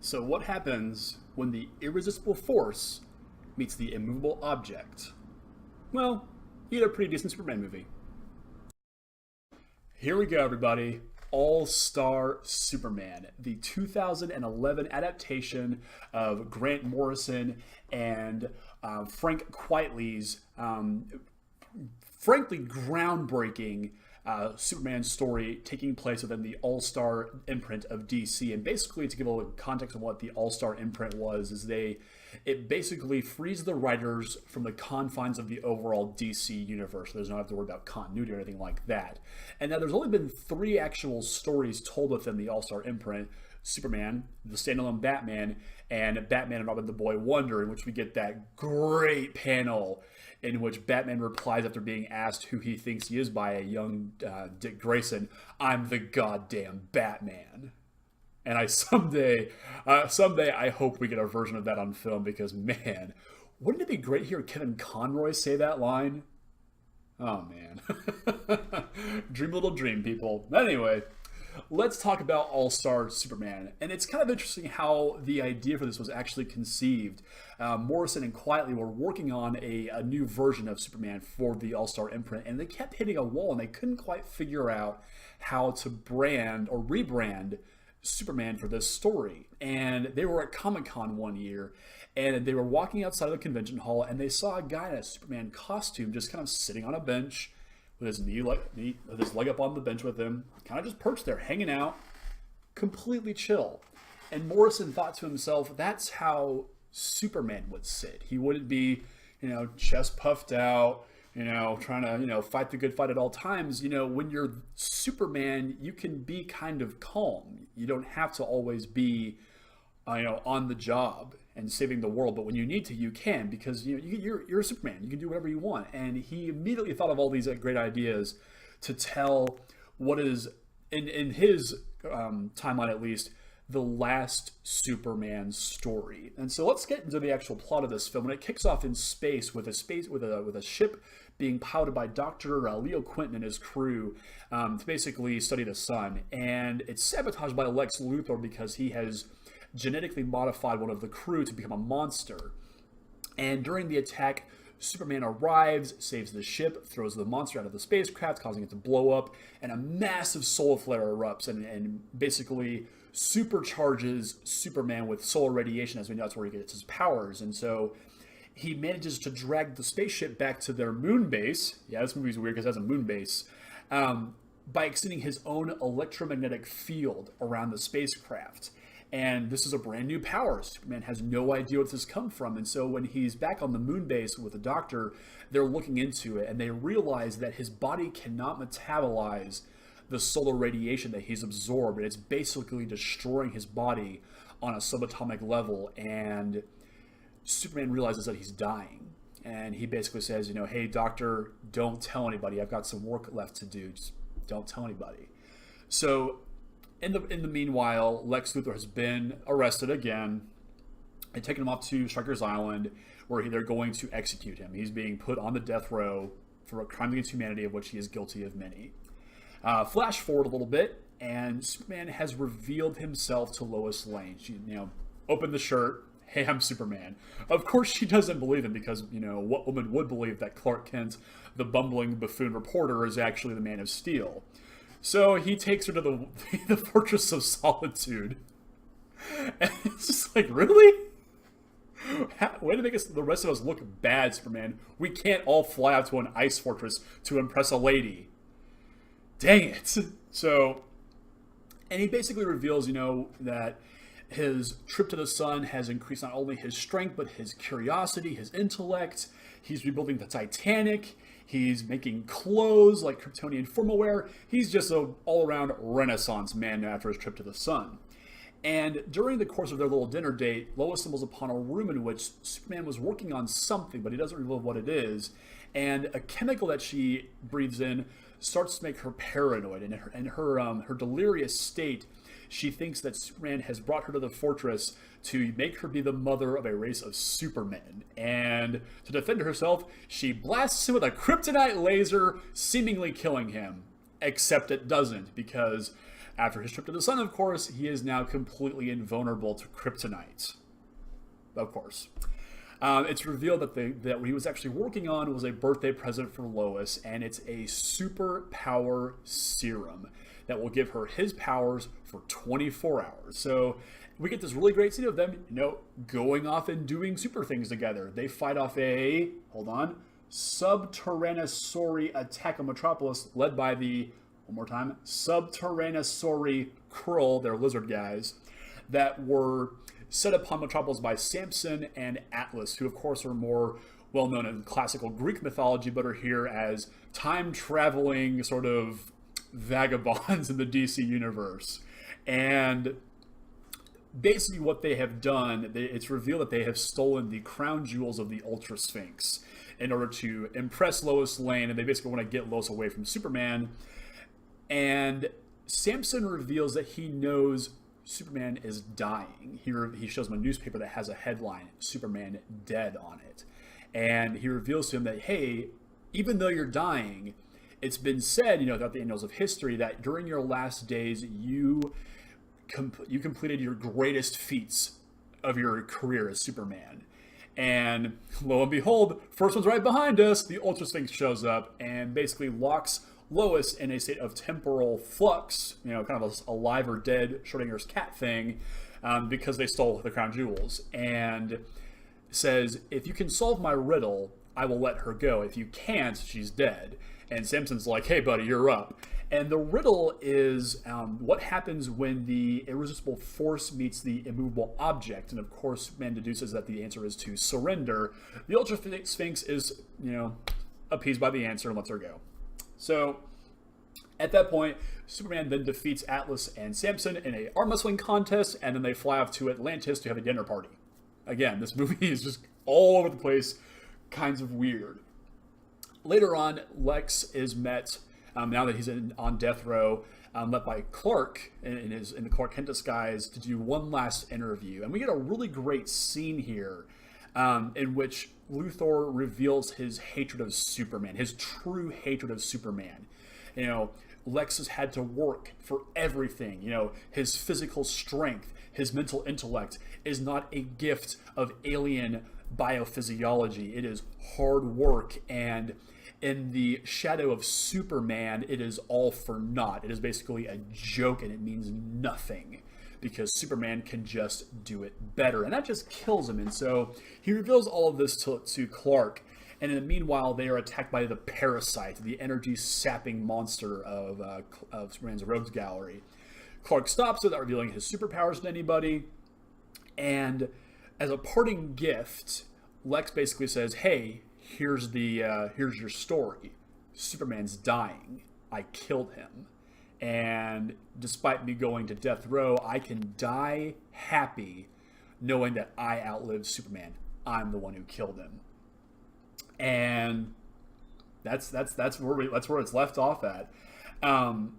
So, what happens when the irresistible force meets the immovable object? Well, you get a pretty decent Superman movie. Here we go, everybody. All Star Superman, the 2011 adaptation of Grant Morrison and Frank Quitely's frankly groundbreaking Superman story taking place within the All Star imprint of DC. And basically, to give a little context on what the All Star imprint was, is it basically frees the writers from the confines of the overall DC universe. There's no have to worry about continuity or anything like that. And now there's only been 3 actual stories told within the All Star imprint: Superman, the standalone Batman, and Batman and Robin the Boy Wonder, in which we get that great panel in which Batman replies after being asked who he thinks he is by a young Dick Grayson, "I'm the goddamn Batman." And someday I hope we get a version of that on film, because man, wouldn't it be great to hear Kevin Conroy say that line? Oh man. Dream a little dream, people. Anyway, let's talk about All-Star Superman. And it's kind of interesting how the idea for this was actually conceived. Morrison and Quitely were working on a new version of Superman for the All-Star imprint, and they kept hitting a wall, and they couldn't quite figure out how to brand or rebrand Superman for this story. And they were at Comic-Con one year, and they were walking outside of the convention hall, and they saw a guy in a Superman costume just kind of sitting on a bench with his with his leg up on the bench with him, kind of just perched there, hanging out, completely chill. And Morrison thought to himself, that's how Superman would sit. He wouldn't be, chest puffed out, trying to, fight the good fight at all times. When you're Superman, you can be kind of calm. You don't have to always be, on the job and saving the world. But when you need to, you can, because you're a Superman. You can do whatever you want. And he immediately thought of all these great ideas to tell what is, in his timeline at least, the last Superman story. And so let's get into the actual plot of this film. And it kicks off in space with a ship being piloted by Dr. Leo Quinton and his crew to basically study the sun. And it's sabotaged by Lex Luthor because he has genetically modified one of the crew to become a monster. And during the attack, Superman arrives, saves the ship, throws the monster out of the spacecraft, causing it to blow up, and a massive solar flare erupts and basically supercharges Superman with solar radiation. As we know, that's where he gets his powers. And so he manages to drag the spaceship back to their moon base. Yeah, this movie's weird because it has a moon base. By extending his own electromagnetic field around the spacecraft. And this is a brand new power. Superman has no idea what this has come from. And so when he's back on the moon base with the doctor, they're looking into it, and they realize that his body cannot metabolize the solar radiation that he's absorbed. And it's basically destroying his body on a subatomic level. And Superman realizes that he's dying. And he basically says, hey, doctor, don't tell anybody. I've got some work left to do. Just don't tell anybody. So in the meanwhile, Lex Luthor has been arrested again and taken him off to Stryker's Island, where they're going to execute him. He's being put on the death row for a crime against humanity, of which he is guilty of many. Flash forward a little bit, and Superman has revealed himself to Lois Lane. She, opened the shirt. Hey, I'm Superman. Of course, she doesn't believe him, because, what woman would believe that Clark Kent, the bumbling buffoon reporter, is actually the Man of Steel? So he takes her to the Fortress of Solitude. And it's just like, really? Way to make the rest of us look bad, Superman. We can't all fly out to an ice fortress to impress a lady. Dang it. So, and he basically reveals, that his trip to the sun has increased not only his strength, but his curiosity, his intellect. He's rebuilding the Titanic. He's making clothes like Kryptonian formalwear. He's just an all-around Renaissance man after his trip to the sun. And during the course of their little dinner date, Lois stumbles upon a room in which Superman was working on something, but he doesn't reveal what it is. And a chemical that she breathes in starts to make her paranoid. And in her delirious state, she thinks that Superman has brought her to the fortress to make her be the mother of a race of supermen. And to defend herself, she blasts him with a kryptonite laser, seemingly killing him. Except it doesn't, because After his trip to the sun, of course, he is now completely invulnerable to kryptonite. Of course. It's revealed that what he was actually working on was a birthday present for Lois, and it's a super power serum that will give her his powers for 24 hours. So we get this really great scene of them, going off and doing super things together. They fight off a, Subterraneosauri attack on Metropolis, led by the, one more time, Subterraneosauri Krull, they're lizard guys, that were set upon Metropolis by Samson and Atlas, who of course are more well known in classical Greek mythology, but are here as time-traveling sort of vagabonds in the DC universe. And basically what they have done, it's revealed that they have stolen the crown jewels of the Ultra Sphinx in order to impress Lois Lane, and they basically want to get Lois away from Superman. And Samson reveals that he knows Superman is dying. He shows him a newspaper that has a headline, Superman dead, on it. And he reveals to him that, hey, even though you're dying, it's been said, throughout the annals of history, that during your last days, you completed your greatest feats of your career as Superman. And lo and behold, first one's right behind us. The Ultra Sphinx shows up and basically locks Lois in a state of temporal flux, kind of a alive or dead Schrodinger's cat thing, because they stole the crown jewels, and says, if you can solve my riddle, I will let her go. If you can't, she's dead. And Samson's like, hey buddy, you're up. And the riddle is what happens when the irresistible force meets the immovable object. And of course, man deduces that the answer is to surrender. The Ultra Sphinx is, appeased by the answer and lets her go. So, at that point, Superman then defeats Atlas and Samson in a arm wrestling contest, and then they fly off to Atlantis to have a dinner party. Again, this movie is just all over the place, kinds of weird. Later on, Lex is met, now that he's on death row, met by Clark in the Clark Kent disguise to do one last interview. And we get a really great scene here in which Luthor reveals his hatred of Superman, his true hatred of Superman. Lex has had to work for everything. His physical strength, his mental intellect is not a gift of alien biophysiology. It is hard work, and in the shadow of Superman, it is all for naught. It is basically a joke, and it means nothing, because Superman can just do it better. And that just kills him. And so he reveals all of this to Clark. And in the meanwhile, they are attacked by the Parasite, the energy-sapping monster of Superman's rogues gallery. Clark stops without revealing his superpowers to anybody. And as a parting gift, Lex basically says, hey, here's your story. Superman's dying. I killed him. And despite me going to death row, I can die happy knowing that I outlived Superman. I'm the one who killed him. And that's where it's left off at. At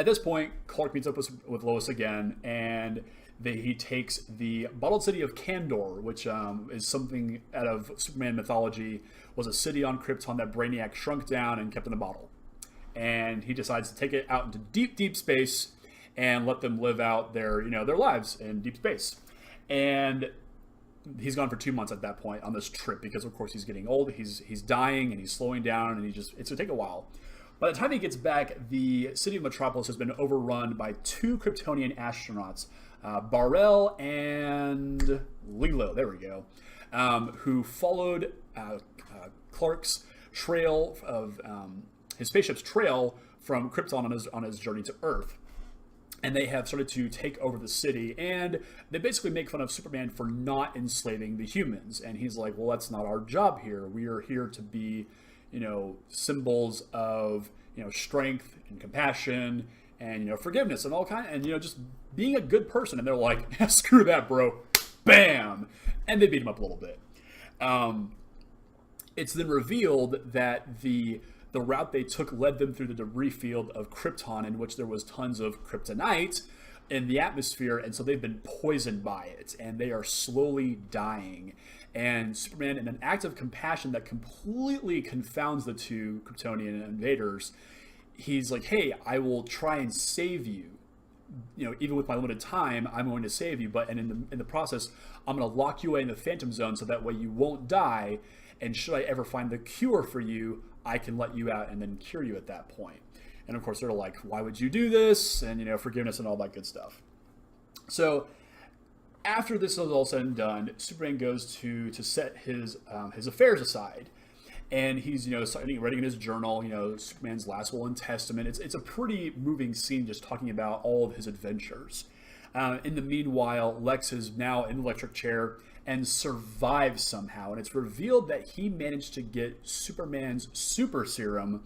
this point, Clark meets up with Lois again, and he takes the bottled city of Kandor, which is something out of Superman mythology, was a city on Krypton that Brainiac shrunk down and kept in a bottle. And he decides to take it out into deep, deep space and let them live out their lives in deep space. And he's gone for 2 months at that point on this trip because, of course, he's getting old. He's dying and he's slowing down, and it's going to take a while. By the time he gets back, the city of Metropolis has been overrun by 2 Kryptonian astronauts, Bar-El and Lilo. There we go. Who followed Clark's trail of his spaceship's trail from Krypton on his journey to Earth. And they have started to take over the city, and they basically make fun of Superman for not enslaving the humans. And he's like, well, that's not our job here. We are here to be, symbols of, strength and compassion and, forgiveness and all kind, and, just being a good person. And they're like, screw that, bro. Bam. And they beat him up a little bit. It's then revealed that the route they took led them through the debris field of Krypton, in which there was tons of kryptonite in the atmosphere, and so they've been poisoned by it, and they are slowly dying. And Superman, in an act of compassion that completely confounds the 2 Kryptonian invaders, he's like, hey, I will try and save you. Even with my limited time, I'm going to save you. But and in the process, I'm going to lock you away in the Phantom Zone so that way you won't die. And should I ever find the cure for you, I can let you out and then cure you at that point. And of course, they're like, why would you do this? And forgiveness and all that good stuff. So after this is all said and done, Superman goes to set his affairs aside. And he's, writing in his journal, Superman's last will and testament. It's a pretty moving scene just talking about all of his adventures. In the meanwhile, Lex is now in the electric chair and survives somehow. And it's revealed that he managed to get Superman's super serum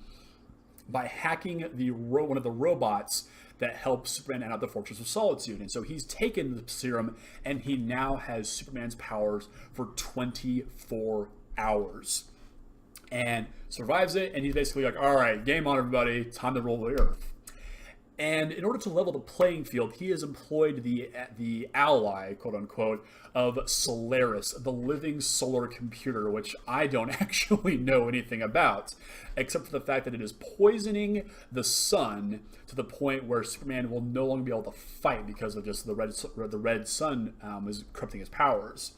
by hacking one of the robots that helps Superman out of the Fortress of Solitude. And so he's taken the serum and he now has Superman's powers for 24 hours. And survives it, and he's basically like, all right, game on, everybody, time to rule the Earth. And in order to level the playing field, he has employed the ally, quote unquote, of Solaris, the living solar computer, which I don't actually know anything about, except for the fact that it is poisoning the sun to the point where Superman will no longer be able to fight because of just the red sun is corrupting his powers.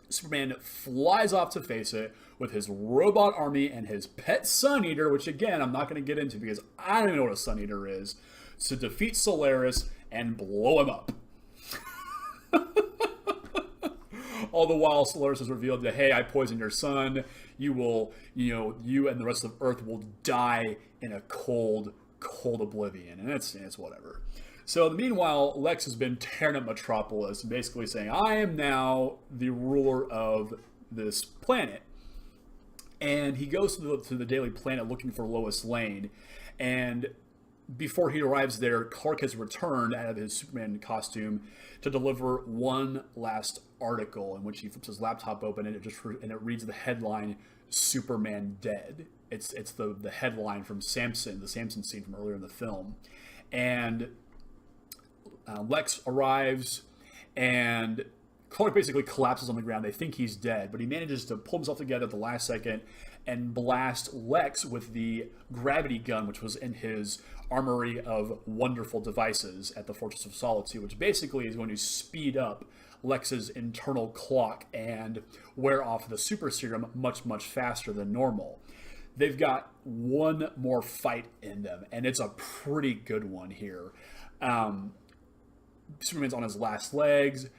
Superman flies off to face it with his robot army and his pet Sun Eater, which again, I'm not going to get into because I don't even know what a Sun Eater is, to defeat Solaris and blow him up. All the while, Solaris has revealed that, hey, I poisoned your son. You and the rest of Earth will die in a cold, cold oblivion. And it's whatever. So meanwhile, Lex has been tearing up Metropolis, basically saying, I am now the ruler of this planet. And he goes to the Daily Planet looking for Lois Lane. And before he arrives there, Clark has returned out of his Superman costume to deliver one last article in which he flips his laptop open and it reads the headline, Superman Dead. It's the headline from Samson, the Samson scene from earlier in the film. And Lex arrives, and Clark basically collapses on the ground. They think he's dead, but he manages to pull himself together at the last second and blast Lex with the gravity gun, which was in his armory of wonderful devices at the Fortress of Solitude, which basically is going to speed up Lex's internal clock and wear off the super serum much, much faster than normal. They've got one more fight in them, and it's a pretty good one here. Superman's on his last legs.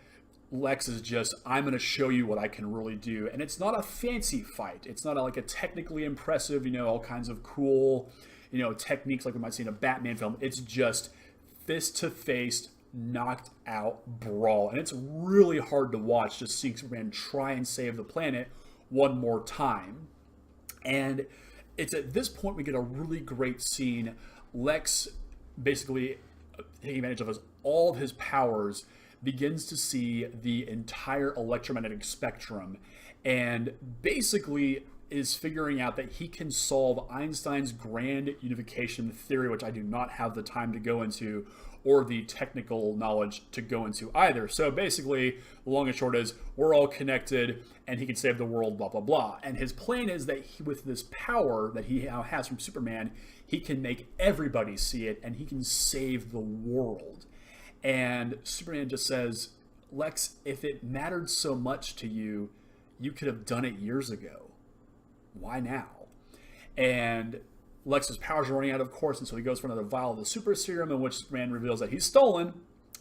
Lex is just, I'm going to show you what I can really do. And it's not a fancy fight. It's not like a technically impressive, all kinds of cool, techniques like we might see in a Batman film. It's just fist-to-face, knocked out brawl. And it's really hard to watch just seeing Superman try and save the planet one more time. And it's at this point we get a really great scene. Lex basically taking advantage of all of his powers, begins to see the entire electromagnetic spectrum and basically is figuring out that he can solve Einstein's grand unification theory, which I do not have the time to go into or the technical knowledge to go into either. So basically, the long and short is, we're all connected and he can save the world, blah, blah, blah. And his plan is that with this power that he now has from Superman, he can make everybody see it and he can save the world. And Superman just says, Lex, if it mattered so much to you, you could have done it years ago. Why now? And Lex's powers are running out, of course, and so he goes for another vial of the super serum, in which Superman reveals that he's stolen,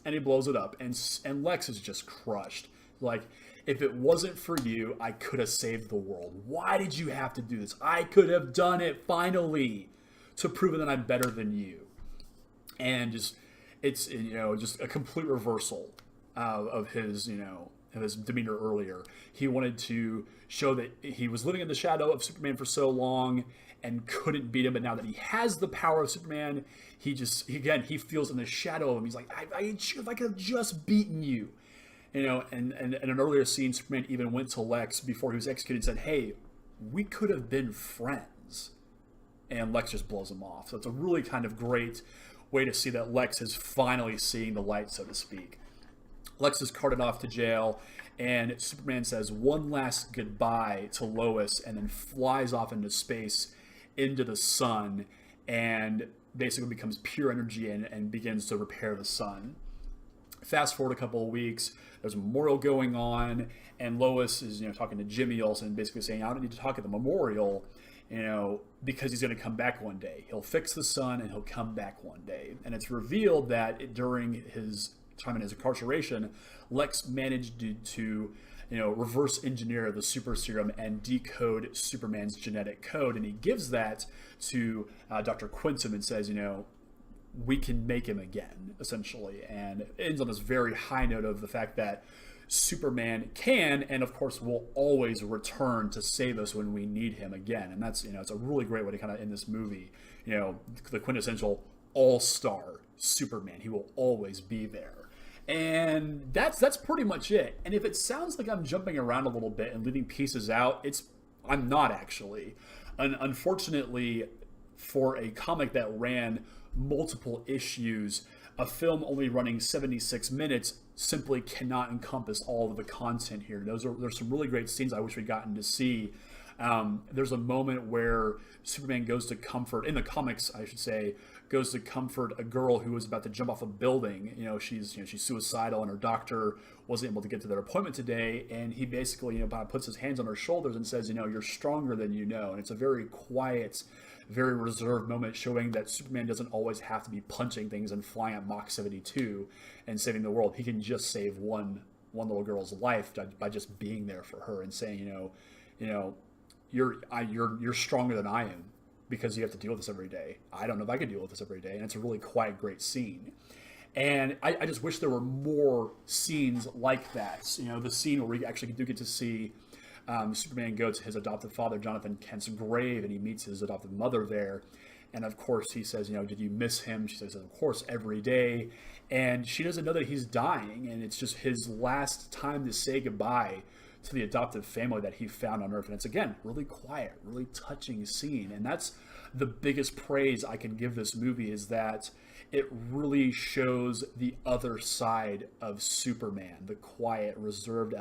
and he blows it up. And Lex is just crushed. Like, if it wasn't for you, I could have saved the world. Why did you have to do this? I could have done it, finally, to prove that I'm better than you. And just, it's, just a complete reversal of his, of his demeanor earlier. He wanted to show that he was living in the shadow of Superman for so long and couldn't beat him, but now that he has the power of Superman, he feels in the shadow of him. He's like, if I could have just beaten you. And in an earlier scene, Superman even went to Lex before he was executed and said, hey, we could have been friends. And Lex just blows him off. So it's a really kind of great way to see that Lex is finally seeing the light, so to speak. Lex is carted off to jail, and Superman says one last goodbye to Lois and then flies off into space, into the sun. and basically becomes pure energy and begins to repair the sun. Fast forward a couple of weeks, there's a memorial going on, and Lois is, talking to Jimmy Olsen, basically saying, I don't need to talk at the memorial, because he's going to come back one day. He'll fix the sun and he'll come back one day. And it's revealed that during his time in his incarceration, Lex managed to reverse engineer the super serum and decode Superman's genetic code. And he gives that to Dr. Quintum and says, we can make him again, essentially. And it ends on this very high note of the fact that Superman can, and of course will always return to save us when we need him again. And that's, it's a really great way to kind of end this movie. The quintessential all-star Superman. He will always be there. And that's pretty much it. And if it sounds like I'm jumping around a little bit and leaving pieces out, I'm not actually. Unfortunately, for a comic that ran multiple issues, a film only running 76 minutes simply cannot encompass all of the content here. There's some really great scenes I wish we'd gotten to see. There's a moment where Superman goes to comfort, in the comics I should say, goes to comfort a girl who was about to jump off a building. She's suicidal, and her doctor wasn't able to get to their appointment today, and he basically puts his hands on her shoulders and says, you're stronger than you know. And it's a very quiet, very reserved moment, showing that Superman doesn't always have to be punching things and flying at Mach 72 and saving the world. He can just save one little girl's life by just being there for her and saying, you're stronger than I am, because you have to deal with this every day. I don't know if I could deal with this every day. And it's a really quiet, great scene. And I just wish there were more scenes like that. The scene where we actually do get to see Superman go to his adoptive father, Jonathan Kent's grave, and he meets his adoptive mother there. And of course he says, did you miss him? She says, of course, every day. And she doesn't know that he's dying, and it's just his last time to say goodbye to the adoptive family that he found on Earth. And it's, again, really quiet, really touching scene. And that's the biggest praise I can give this movie, is that it really shows the other side of Superman, the quiet, reserved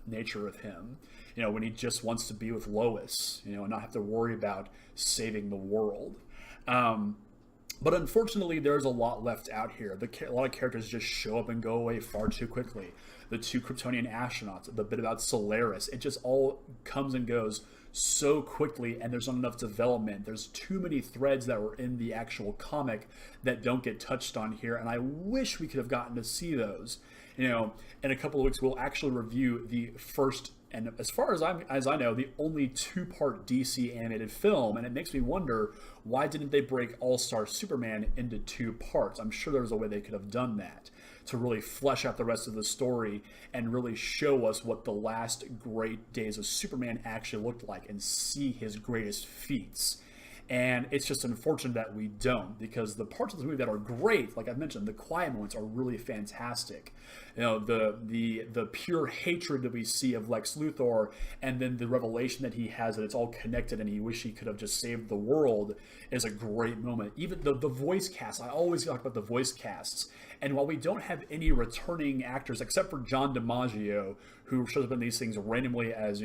nature of him. When he just wants to be with Lois, and not have to worry about saving the world. But unfortunately, there's a lot left out here. A lot of characters just show up and go away far too quickly. The 2 Kryptonian astronauts, the bit about Solaris, it just all comes and goes so quickly, and there's not enough development. There's too many threads that were in the actual comic that don't get touched on here, and I wish we could have gotten to see those. In a couple of weeks, we'll actually review the first, and as far as I know, the only 2-part DC animated film, and it makes me wonder, why didn't they break All-Star Superman into 2 parts? I'm sure there's a way they could have done that to really flesh out the rest of the story and really show us what the last great days of Superman actually looked like and see his greatest feats. And it's just unfortunate that we don't, because the parts of the movie that are great, like I mentioned, the quiet moments are really fantastic. The pure hatred that we see of Lex Luthor, and then the revelation that he has that it's all connected and he wish he could have just saved the world, is a great moment. Even the voice cast, I always talk about the voice casts. And while we don't have any returning actors except for John DiMaggio, who shows up in these things randomly as,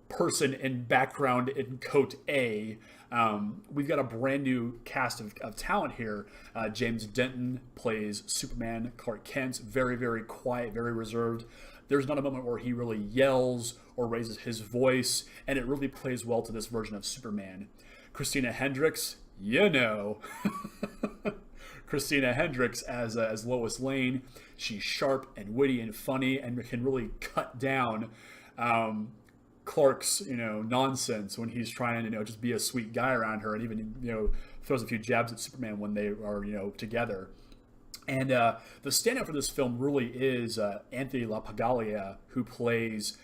person in background in coat A, we've got a brand new cast of talent here. James Denton plays Superman. Clark Kent, very, very quiet, very reserved. There's not a moment where he really yells or raises his voice, and it really plays well to this version of Superman. Christina Hendricks, Christina Hendricks as Lois Lane. She's sharp and witty and funny, and can really cut down Clark's nonsense when he's trying to just be a sweet guy around her, and even throws a few jabs at Superman when they are together. And the standout for this film really is Anthony LaPaglia, who plays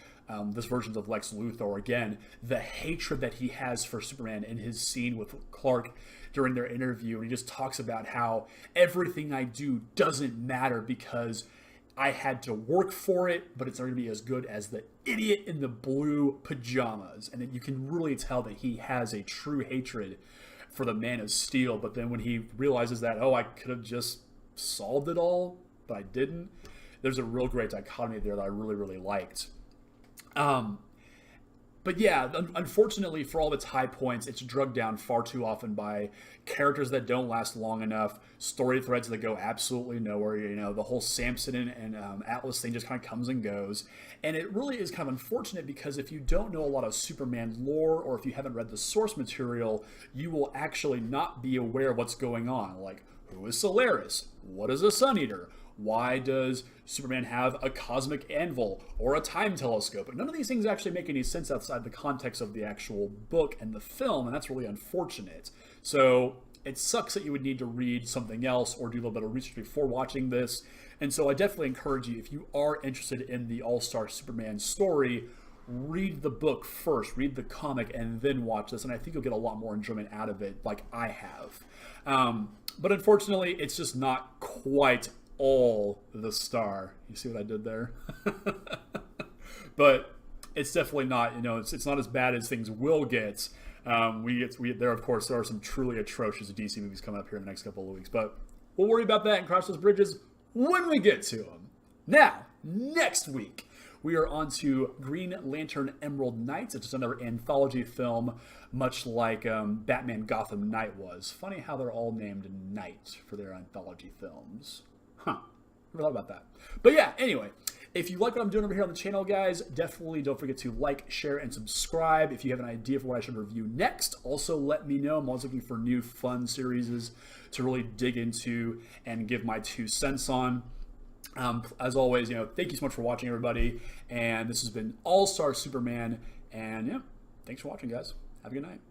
this version of Lex Luthor. Again, the hatred that he has for Superman in his scene with Clark during their interview, and he just talks about how everything I do doesn't matter because I had to work for it, but it's not going to be as good as the idiot in the blue pajamas. And you can really tell that he has a true hatred for the Man of Steel. But then when he realizes that, I could have just solved it all, but I didn't, there's a real great dichotomy there that I really, really liked. But yeah, unfortunately, for all of its high points, it's drugged down far too often by characters that don't last long enough, story threads that go absolutely nowhere. You know, the whole Samson and Atlas thing just kind of comes and goes. And it really is kind of unfortunate because if you don't know a lot of Superman lore or if you haven't read the source material, you will actually not be aware of what's going on. Like, who is Solaris? What is a Sun Eater? Why does Superman have a cosmic anvil or a time telescope? None of these things actually make any sense outside the context of the actual book and the film, and that's really unfortunate. So it sucks that you would need to read something else or do a little bit of research before watching this. And so I definitely encourage you, if you are interested in the All-Star Superman story, read the book first, read the comic, and then watch this. And I think you'll get a lot more enjoyment out of it, like I have. But unfortunately, it's just not quite all the star. You see what I did there? But it's definitely not, you know, it's not as bad as things will get. There, of course, there are some truly atrocious DC movies coming up here in the next couple of weeks, but we'll worry about that and cross those bridges when we get to them. Now, next week, we are on to Green Lantern Emerald Knights. It's just another anthology film, much like Batman Gotham Knight was. Funny how they're all named Knight for their anthology films. Huh. Never thought about that. But yeah, anyway, if you like what I'm doing over here on the channel, guys, definitely don't forget to like, share, and subscribe. If you have an idea for what I should review next, also let me know. I'm always looking for new fun series to really dig into and give my 2 cents on. As always, you know, thank you so much for watching, everybody. And this has been All-Star Superman. And yeah, thanks for watching, guys. Have a good night.